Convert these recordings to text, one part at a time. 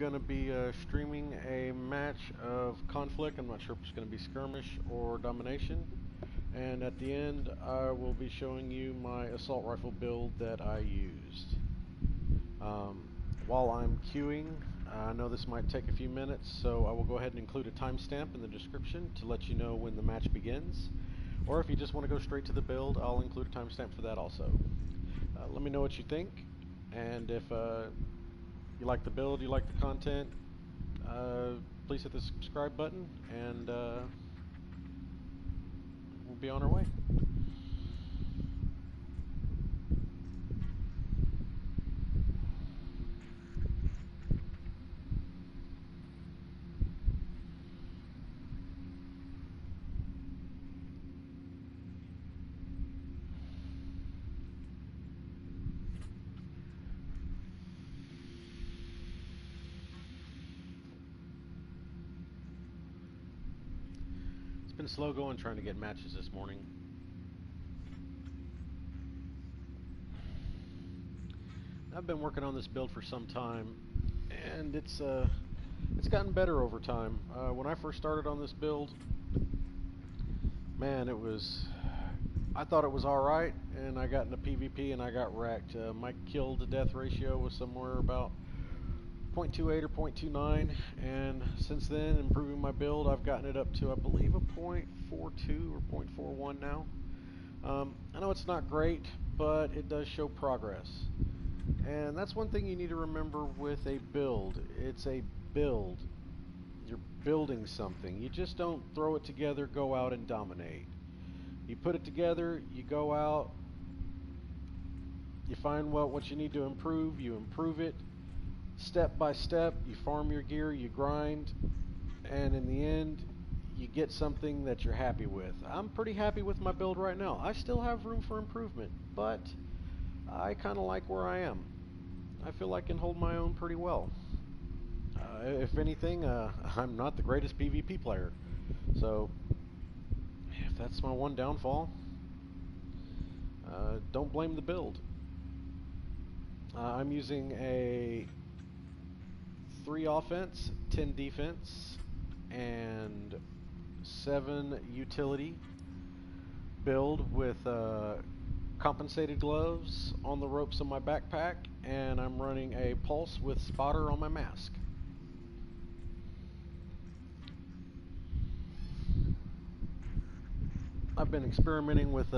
going to be streaming a match of Conflict. I'm not sure if it's going to be Skirmish or Domination. And at the end, I will be showing you my assault rifle build that I used. While I'm queuing, I know this might take a few minutes, so I will go ahead and include a timestamp in the description to let you know when the match begins. Or if you just want to go straight to the build, I'll include a timestamp for that also. Let me know what you think, and if you like the build, you like the content, please hit the subscribe button, and we'll be on our way. It's been slow going trying to get matches this morning. I've been working on this build for some time, and it's gotten better over time. When I first started on this build, man, I thought it was alright, and I got into PvP and I got wrecked. My kill to death ratio was somewhere about 0.28 or 0.29, and since then, improving my build, I've gotten it up to, I believe, a 0.42 or 0.41 now. I know it's not great, but it does show progress. And that's one thing you need to remember with a build. It's a build. You're building something. You just don't throw it together, go out and dominate. You put it together, you go out, you find what you need to improve, you improve it. Step by step, you farm your gear, you grind, and in the end, you get something that you're happy with. I'm pretty happy with my build right now. I still have room for improvement, but I kind of like where I am. I feel I can hold my own pretty well. If anything, I'm not the greatest PvP player. So, if that's my one downfall, don't blame the build. I'm using a 3 offense, 10 defense, and 7 utility build with compensated gloves on the ropes of my backpack, and I'm running a pulse with spotter on my mask. I've been experimenting with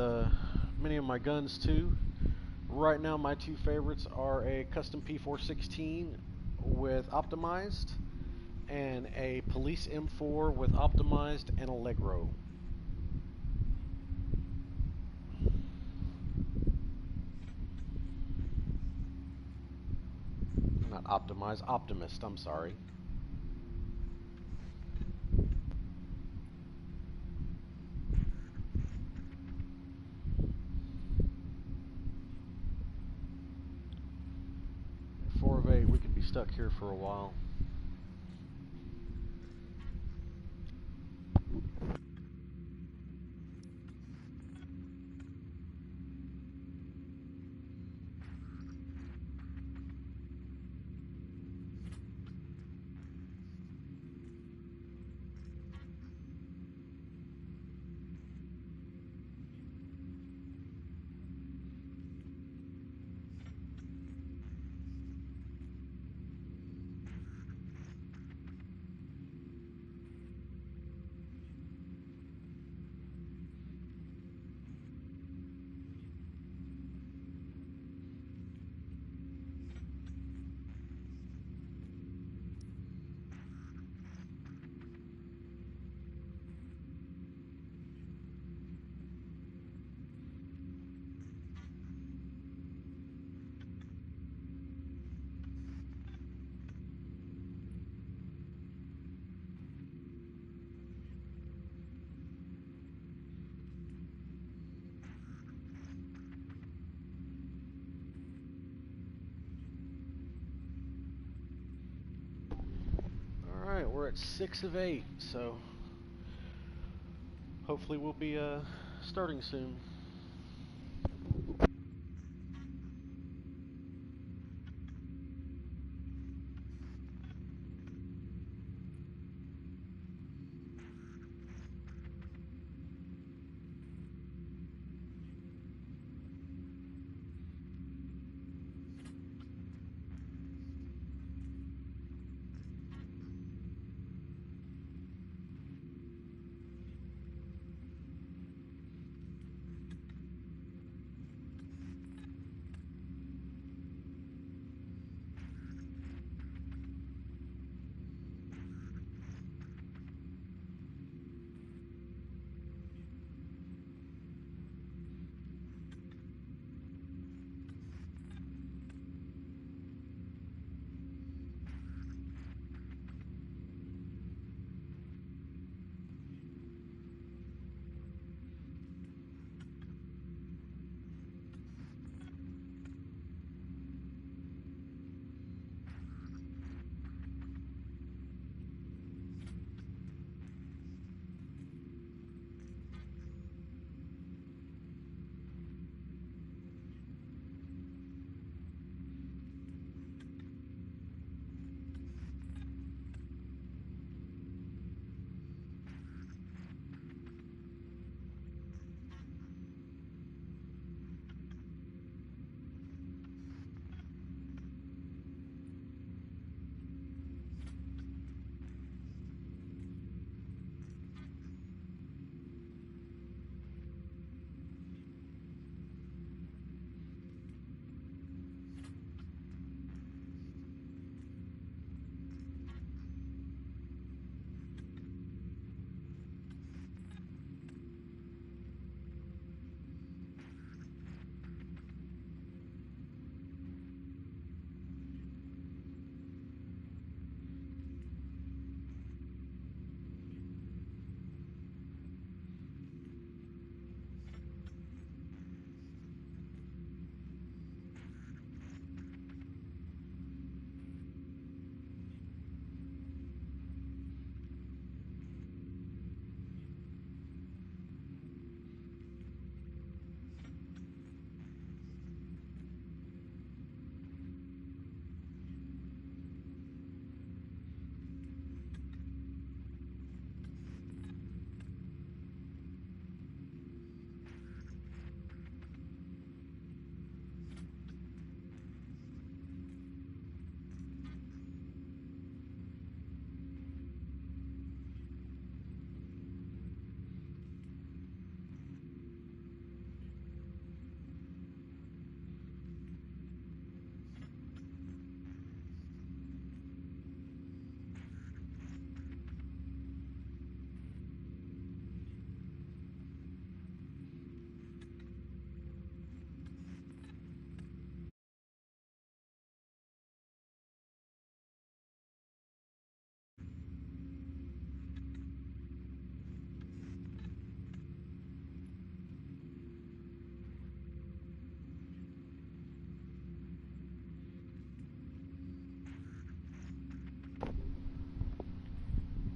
many of my guns too. Right now my two favorites are a custom P416 with optimized and a police M4 with optimized and Allegro. Not optimized, optimist, I'm sorry. At 4 of 8, we could be stuck here for a while. Alright, we're at 6 of 8, so hopefully we'll be starting soon.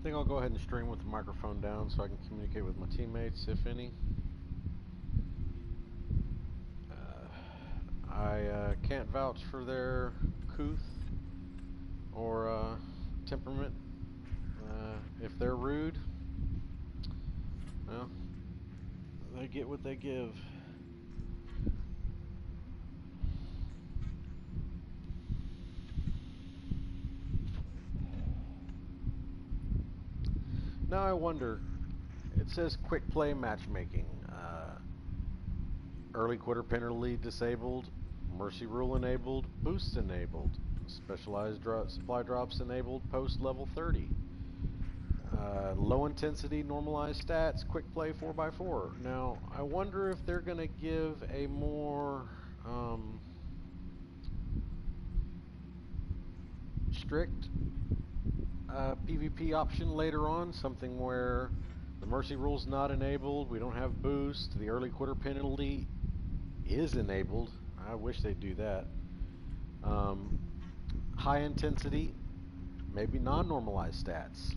think I'll go ahead and stream with the microphone down so I can communicate with my teammates, if any. I can't vouch for their couth or temperament. If they're rude, well, they get what they give. Now I wonder, it says quick play matchmaking. Early quitter penalty disabled, mercy rule enabled, boosts enabled, specialized supply drops enabled post level 30. Low intensity normalized stats, quick play 4x4. Now, I wonder if they're going to give a more strict PvP option later on, something where the mercy rule's not enabled, we don't have boost, the early quitter penalty is enabled. I wish they'd do that. High intensity, maybe non-normalized stats.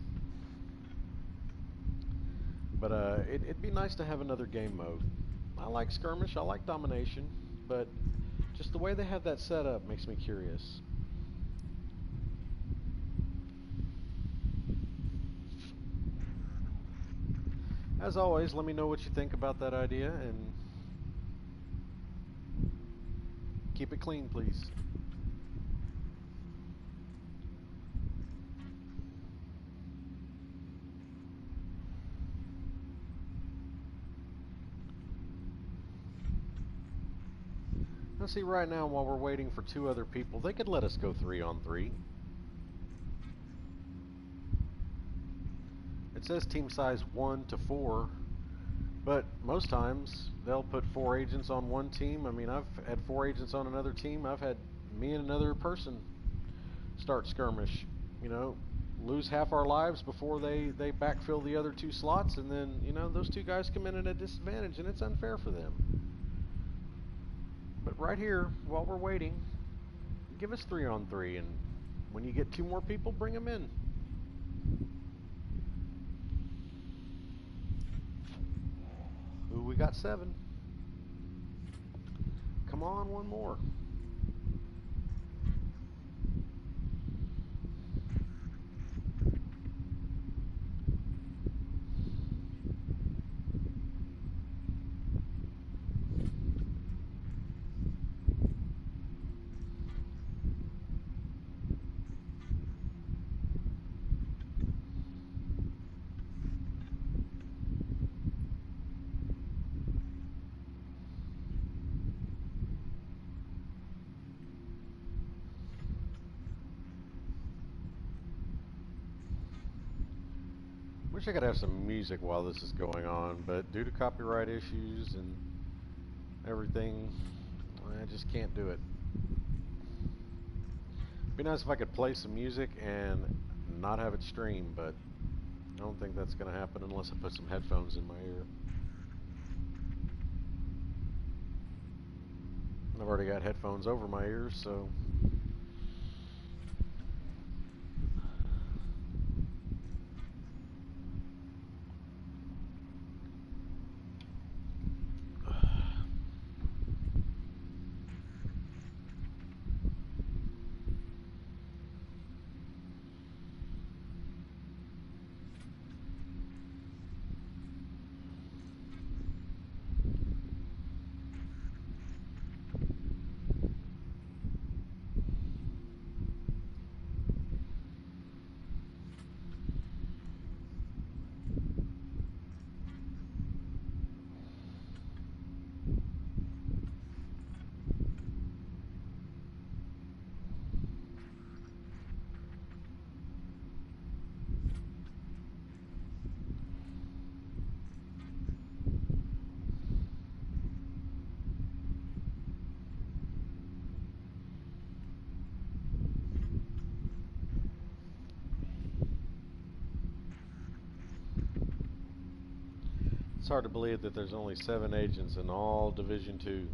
But it'd be nice to have another game mode. I like Skirmish, I like Domination, but just the way they have that set up makes me curious. As always, let me know what you think about that idea, and keep it clean, please. Now see, right now, while we're waiting for 2 other people, they could let us go 3-on-3. It says team size 1 to 4, but most times they'll put 4 agents on one team. I mean, I've had 4 agents on another team. I've had me and another person start Skirmish, you know, lose half our lives before they backfill the other 2 slots, and then, you know, those 2 guys come in at a disadvantage, and it's unfair for them. But right here, while we're waiting, give us 3-on-3, and when you get 2 more people, bring them in. Ooh, we got 7. Come on, 1 more. Wish I could have some music while this is going on, but due to copyright issues and everything, I just can't do it. Be nice if I could play some music and not have it stream, but I don't think that's going to happen unless I put some headphones in my ear. I've already got headphones over my ears, so... It's hard to believe that there's only 7 agents in all Division 2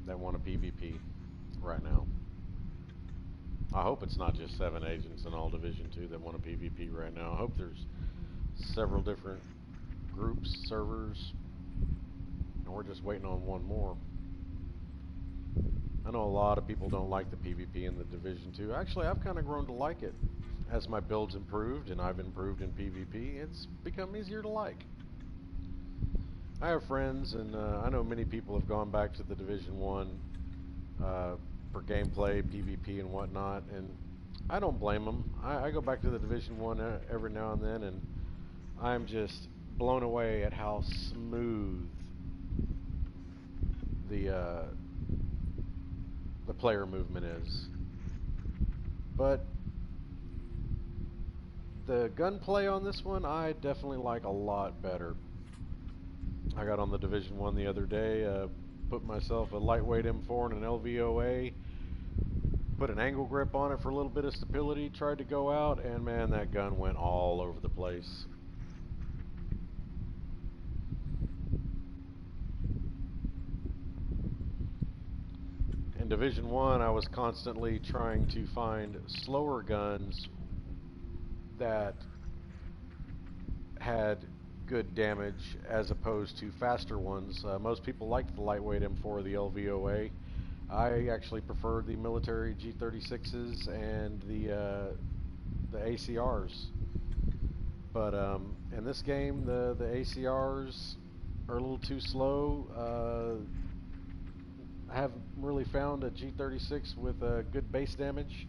that want a PvP right now. I hope it's not just 7 agents in all Division 2 that want a PvP right now. I hope there's several different groups, servers, and we're just waiting on one more. I know a lot of people don't like the PvP in the Division 2. Actually, I've kind of grown to like it. As my build's improved and I've improved in PvP, it's become easier to like. I have friends, and I know many people have gone back to the Division 1 for gameplay, PvP, and whatnot, and I don't blame them. I go back to the Division 1 every now and then, and I'm just blown away at how smooth the player movement is. But the gunplay on this one, I definitely like a lot better. I got on the Division 1 the other day, put myself a lightweight M4 and an LVOA, put an angle grip on it for a little bit of stability, tried to go out, and man, that gun went all over the place. In Division 1, I was constantly trying to find slower guns that had good damage as opposed to faster ones. Most people liked the lightweight M4 or the LVOA. I actually preferred the military G36s and the ACRs. But in this game, the ACRs are a little too slow. I haven't really found a G36 with good base damage.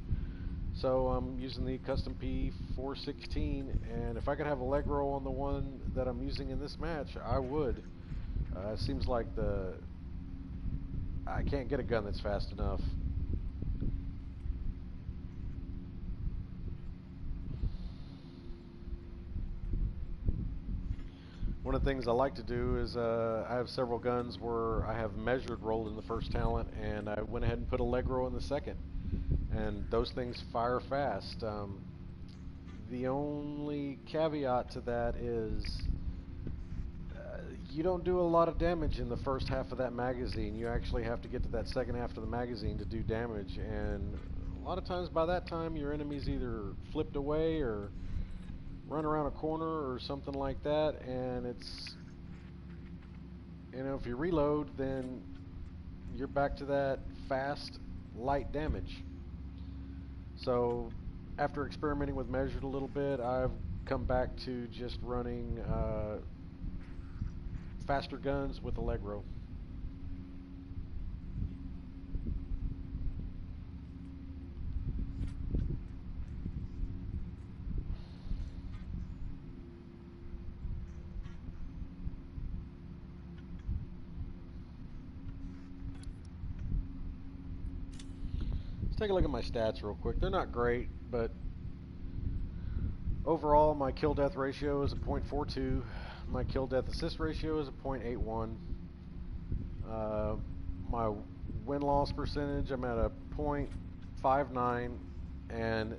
So I'm using the custom P416, and if I could have Allegro on the one that I'm using in this match, I would. It seems like I can't get a gun that's fast enough. One of the things I like to do is I have several guns where I have measured rolled in the first talent, and I went ahead and put Allegro in the second. And those things fire fast. The only caveat to that is you don't do a lot of damage in the first half of that magazine. You actually have to get to that second half of the magazine to do damage, and a lot of times by that time your enemy's either flipped away or run around a corner or something like that, and it's, you know, if you reload, then you're back to that fast, light damage. So after experimenting with measured a little bit, I've come back to just running faster guns with Allegro. Let's take a look at my stats real quick. They're not great, but overall my kill death ratio is a 0.42. My kill death assist ratio is a 0.81. My win-loss percentage, I'm at a 0.59, and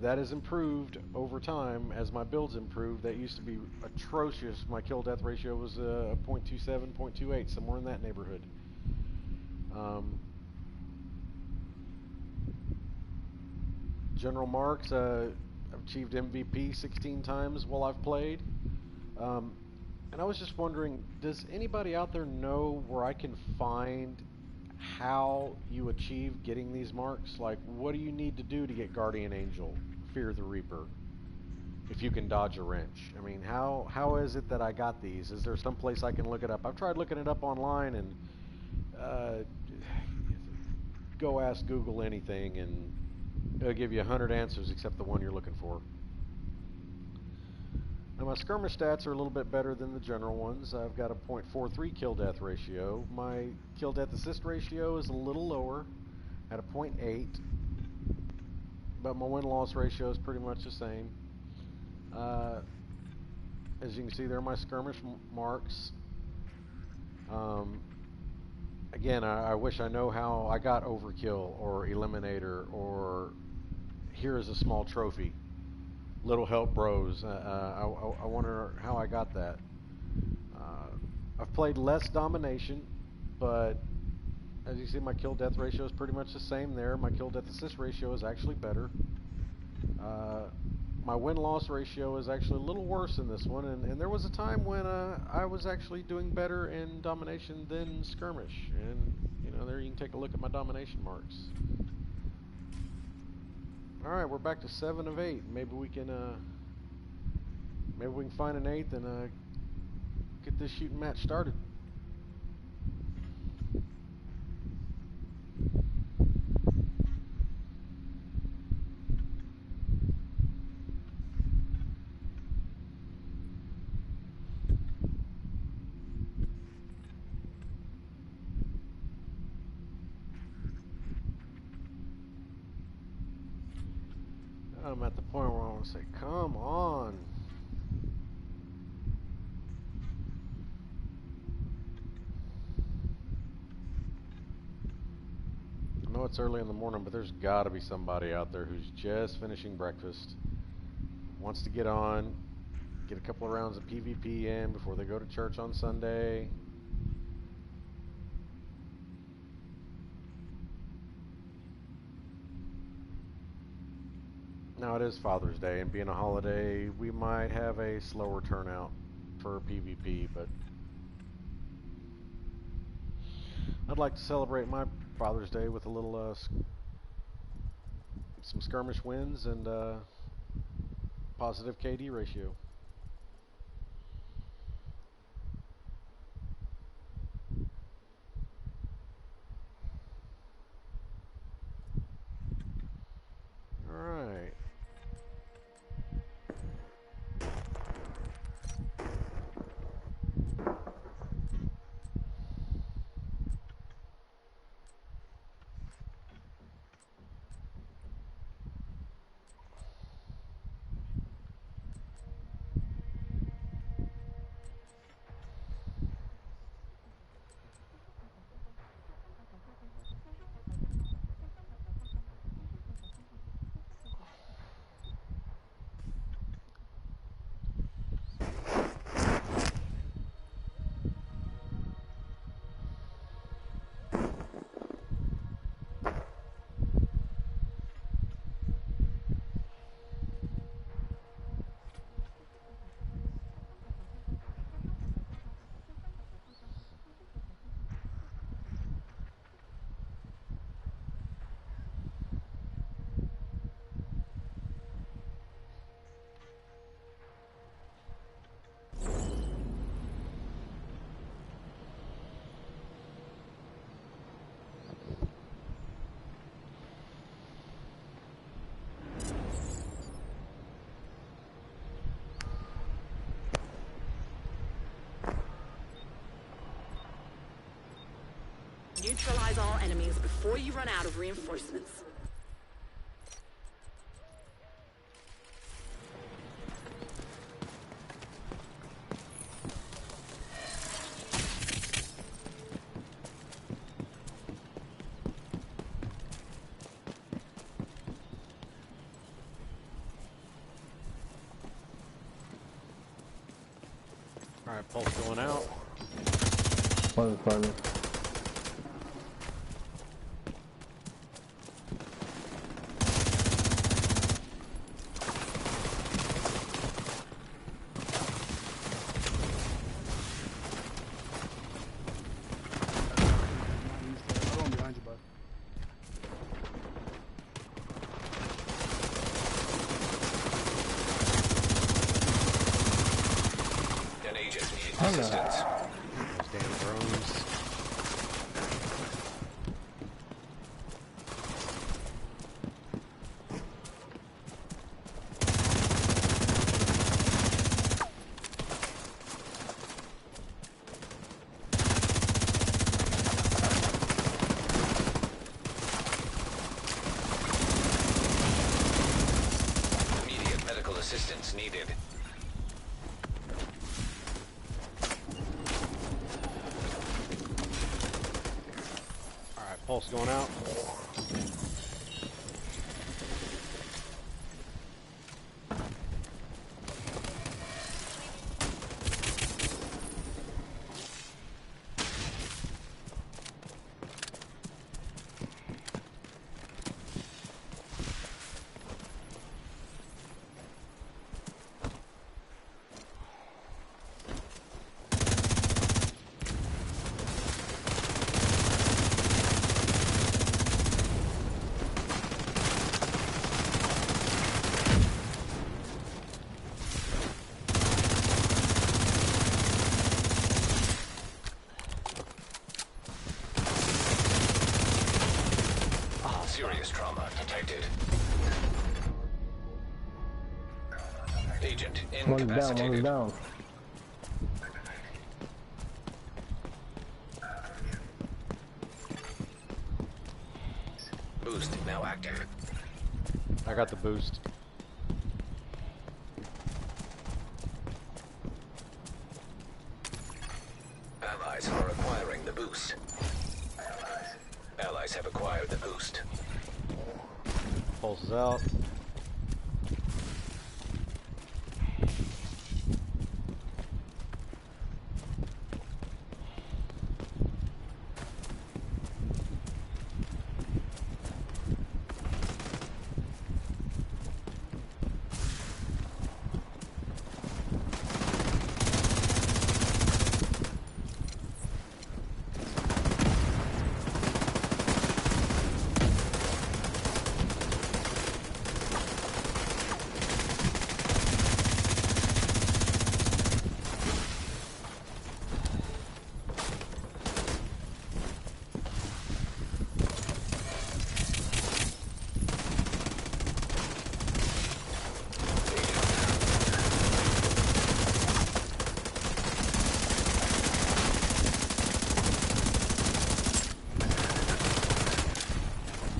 that has improved over time as my builds improved. That used to be atrocious. My kill death ratio was a 0.27, 0.28, somewhere in that neighborhood. General marks, I've achieved MVP 16 times while I've played. And I was just wondering, does anybody out there know where I can find how you achieve getting these marks? Like, what do you need to do to get Guardian Angel, Fear the Reaper, if you can dodge a wrench? I mean, how is it that I got these? Is there some place I can look it up? I've tried looking it up online, and go ask Google anything, and it'll give you 100 answers except the one you're looking for. Now my skirmish stats are a little bit better than the general ones. I've got a 0.43 kill death ratio. My kill death assist ratio is a little lower at a 0.8, but my win-loss ratio is pretty much the same. As you can see, there are my skirmish marks. Again, I wish I know how I got overkill or eliminator, or here is a small trophy. Little help, bros. I wonder how I got that. I've played less domination, but as you see, my kill death ratio is pretty much the same there. My kill death assist ratio is actually better. my win-loss ratio is actually a little worse in this one, and there was a time when I was actually doing better in domination than skirmish, and you know, there you can take a look at my domination marks. All right, we're back to 7 of 8. Maybe we can find an 8th and get this shooting match started. I'm at the point where I want to say, come on. I know it's early in the morning, but there's got to be somebody out there who's just finishing breakfast, wants to get on, get a couple of rounds of PvP in before they go to church on Sunday. Now, it is Father's Day, and being a holiday, we might have a slower turnout for PvP, but I'd like to celebrate my Father's Day with a little some skirmish wins and positive KD ratio. All right. Neutralize all enemies before you run out of reinforcements. All right, pulse going out. One corner. Assistance. Those damn drones. Immediate medical assistance needed. Pulse going out. Agent One down, incapacitated. one down. Boost now active. I got the boost. Allies are acquiring the boost. Allies have acquired the boost. Pulses out.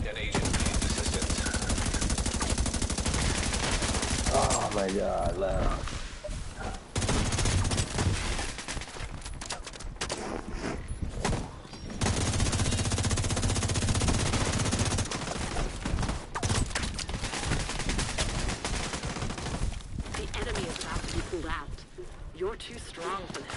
An agent needs assistance. Oh my god, loud. The enemy is about to be pulled out. You're too strong for them.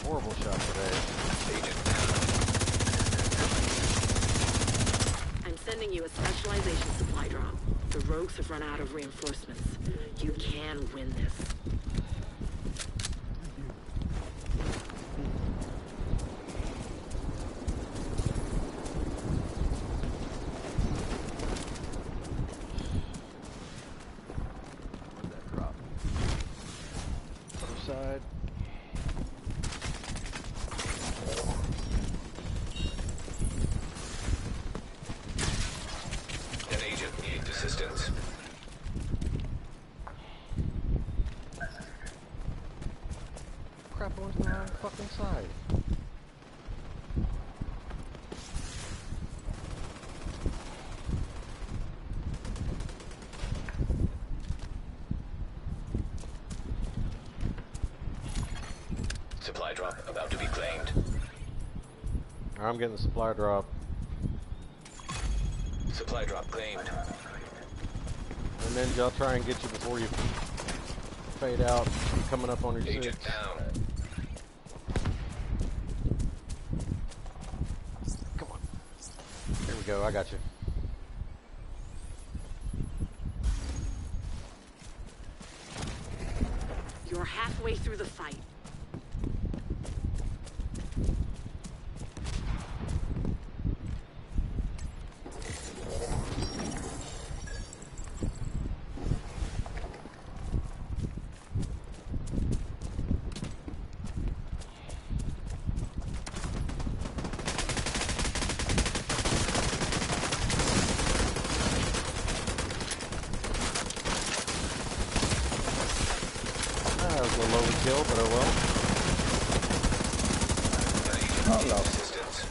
Horrible shot today. Agent down. I'm sending you a specialization supply drop. The rogues have run out of reinforcements. You can win this. Where'd that drop? Other side. An agent needs assistance. Crap, I went to the wrong fucking side. Supply drop about to be claimed. I'm getting the supply drop. Supply drop claimed. And then I'll try and get you before you fade out. Coming up on your Agent six. down. Come on. There we go. I got you. You're halfway through the fight. That was a low kill, but oh well. An agent Oh, needs no. assistance.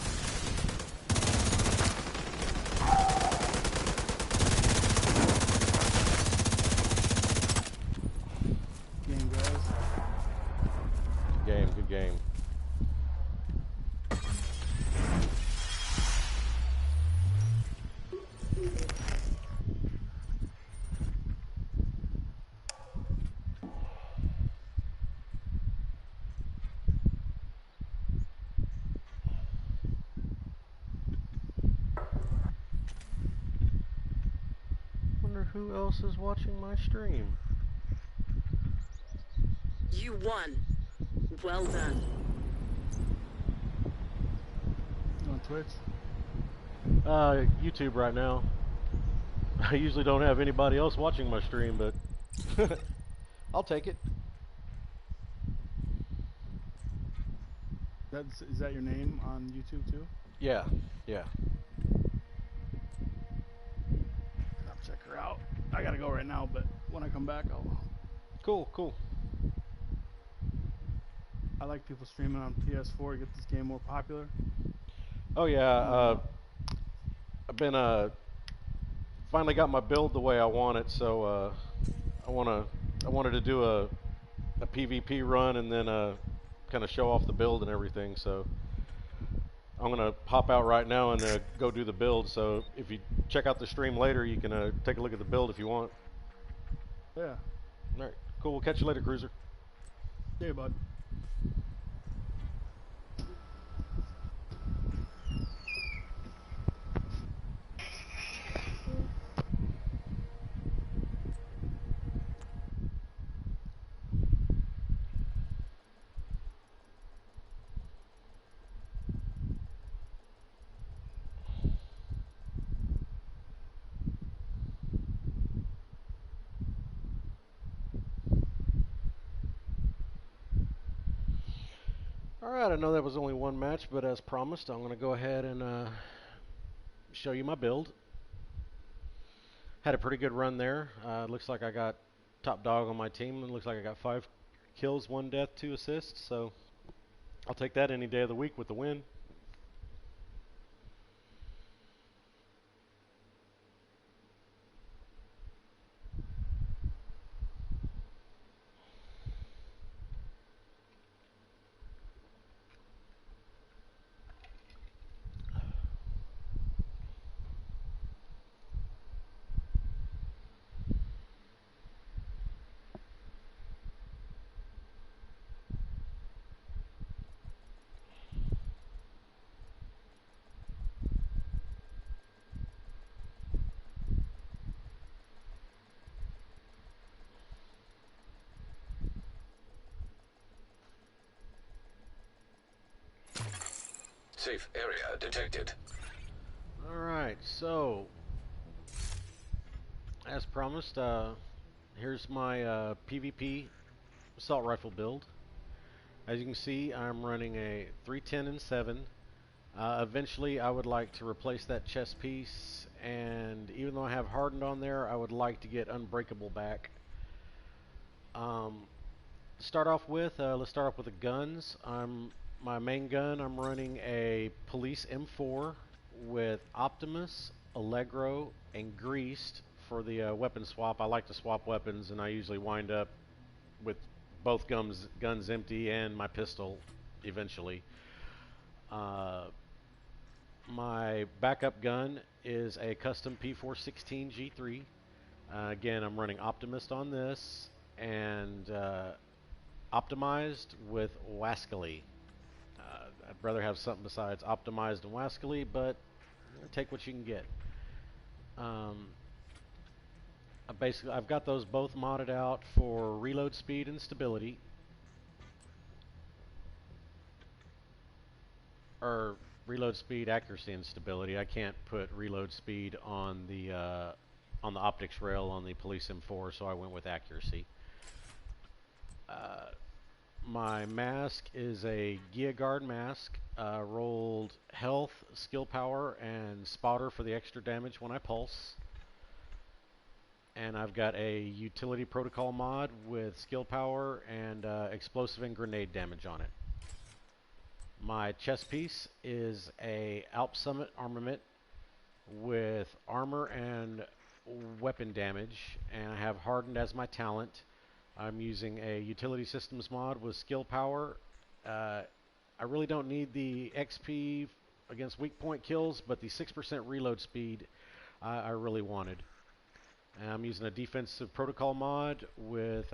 Game, guys. Good game, good game. Wonder who else is watching my stream. You won. Well done. On Twitch. YouTube right now. I usually don't have anybody else watching my stream, but I'll take it. Is that your name on YouTube too? Yeah, yeah. I'll check her out. I gotta go right now, but when I come back, Cool, cool. I like people streaming on PS4 to get this game more popular. Oh yeah, I've been finally got my build the way I want it, so I wanted to do a PvP run and then kind of show off the build and everything. So I'm gonna pop out right now and go do the build. So if you check out the stream later, you can take a look at the build if you want. Yeah. All right, cool. We'll catch you later, Cruiser. See you, bud. Alright, I know that was only one match, but as promised, I'm going to go ahead and show you my build. Had a pretty good run there. Looks like I got top dog on my team, and looks like I got 5 kills, 1 death, 2 assists, so I'll take that any day of the week with the win. Safe area detected. Alright, so as promised, here's my PvP assault rifle build. As you can see, I'm running a 310 and 7. Eventually, I would like to replace that chest piece, and even though I have hardened on there, I would like to get unbreakable back. Start off with, let's start off with the guns. My main gun, I'm running a Police M4 with Optimus, Allegro, and Greased for the weapon swap. I like to swap weapons, and I usually wind up with both guns empty and my pistol eventually. My backup gun is a custom P416 G3. Again, I'm running Optimist on this, and optimized with Wascally. I'd rather have something besides optimized and Wascally, but take what you can get. I've got those both modded out for reload speed and stability. Or reload speed, accuracy, and stability. I can't put reload speed on the optics rail on the Police M4, so I went with accuracy. My mask is a Gia Guard mask, rolled health, skill power, and spotter for the extra damage when I pulse. And I've got a utility protocol mod with skill power and explosive and grenade damage on it. My chest piece is a Alp Summit armament with armor and weapon damage, and I have hardened as my talent. I'm using a utility systems mod with skill power. I really don't need the XP against weak point kills, but the 6% reload speed I really wanted. And I'm using a defensive protocol mod with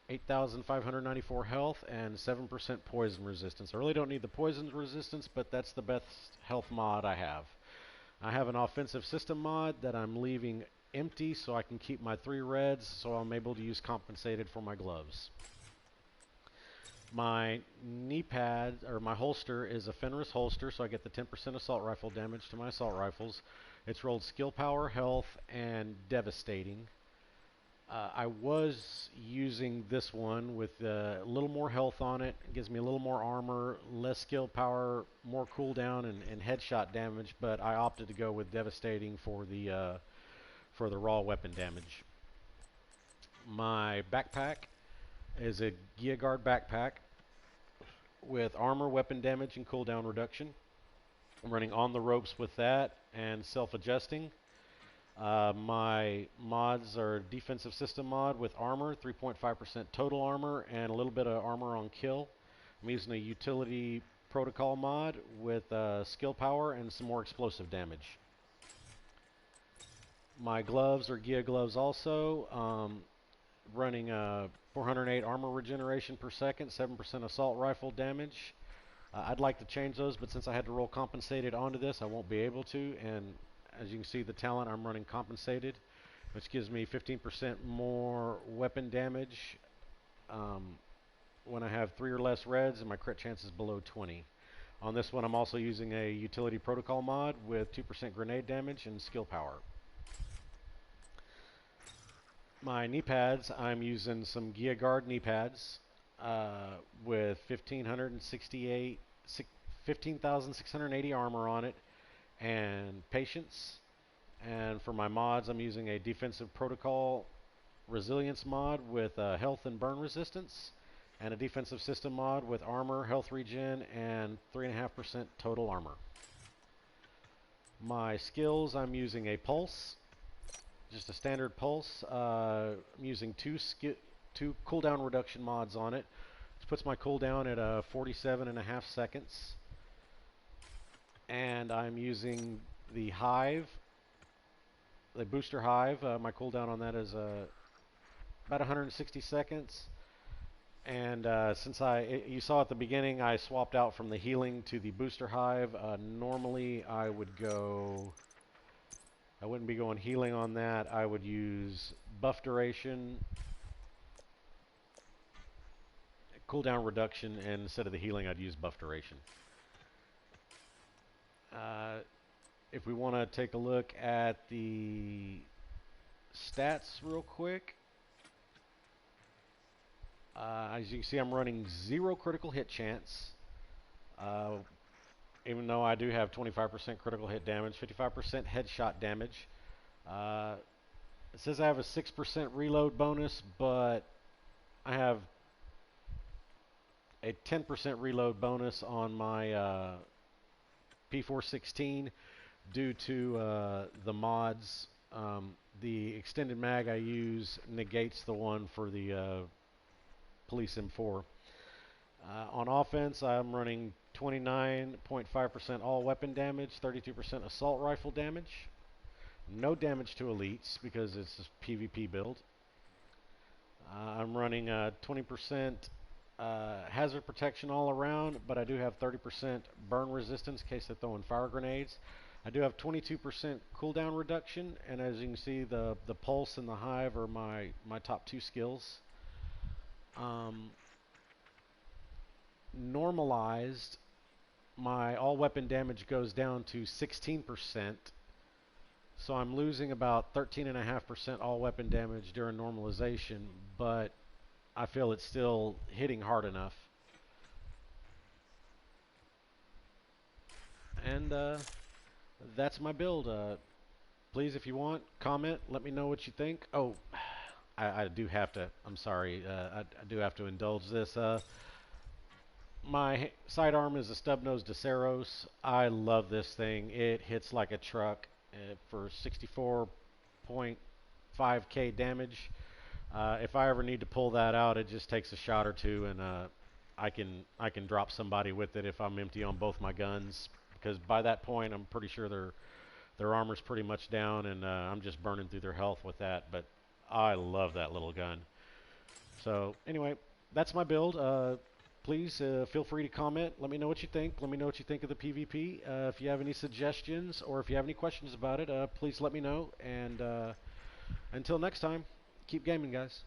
8,594 health and 7% poison resistance. I really don't need the poison resistance, but that's the best health mod I have. I have an offensive system mod that I'm leaving empty so I can keep my 3 reds, so I'm able to use compensated for my gloves. My knee pad, or my holster, is a Fenris holster, so I get the 10% assault rifle damage to my assault rifles. It's rolled skill power, health, and devastating. I was using this one with a little more health on it. It gives me a little more armor, less skill power, more cooldown, and headshot damage, but I opted to go with devastating for the raw weapon damage. My backpack is a Gear Guard backpack with armor, weapon damage, and cooldown reduction. I'm running on the ropes with that and self-adjusting. My mods are defensive system mod with armor, 3.5% total armor, and a little bit of armor on kill. I'm using a utility protocol mod with skill power and some more explosive damage. My gloves are Gia gloves also, running 408 armor regeneration per second, 7% assault rifle damage. I'd like to change those, but since I had to roll compensated onto this, I won't be able to. And as you can see, the talent, I'm running compensated, which gives me 15% more weapon damage when I have 3 or less reds, and my crit chance is below 20. On this one, I'm also using a utility protocol mod with 2% grenade damage and skill power. My knee pads, I'm using some Gia Guard knee pads with 15,680 armor on it and patience. And for my mods, I'm using a defensive protocol resilience mod with health and burn resistance, and a defensive system mod with armor, health regen, and 3.5% total armor. My skills, I'm using a pulse, just a standard pulse. I'm using two cooldown reduction mods on it, which puts my cooldown at 47.5 seconds. And I'm using the hive, the booster hive. My cooldown on that is about 160 seconds. And since you saw at the beginning, I swapped out from the healing to the booster hive. Normally, I wouldn't be going healing on that. I would use buff duration, cooldown reduction, and instead of the healing, I'd use buff duration. If we want to take a look at the stats real quick, as you can see, I'm running 0 critical hit chance, even though I do have 25% critical hit damage, 55% headshot damage. It says I have a 6% reload bonus, but I have a 10% reload bonus on my P416 due to the mods. The extended mag I use negates the one for the Police M4. On offense, I'm running 29.5% all weapon damage, 32% assault rifle damage. No damage to elites because it's a PvP build. I'm running 20% hazard protection all around, but I do have 30% burn resistance in case they're throwing fire grenades. I do have 22% cooldown reduction, and as you can see, the pulse and the hive are my top 2 skills. Normalized, my all weapon damage goes down to 16%, so I'm losing about 13.5% all weapon damage during normalization, but I feel it's still hitting hard enough. And that's my build. Please, if you want, comment, let me know what you think. Oh, I do have to, I'm sorry, I do have to indulge this. My sidearm is a stub-nosed Daceros. I love this thing. It hits like a truck for 64.5k damage. If I ever need to pull that out, it just takes a shot or two, and I can drop somebody with it if I'm empty on both my guns. Because by that point, I'm pretty sure their armor's pretty much down, and I'm just burning through their health with that. But I love that little gun. So anyway, that's my build. Please feel free to comment. Let me know what you think. Let me know what you think of the PvP. If you have any suggestions or if you have any questions about it, please let me know. And until next time, keep gaming, guys.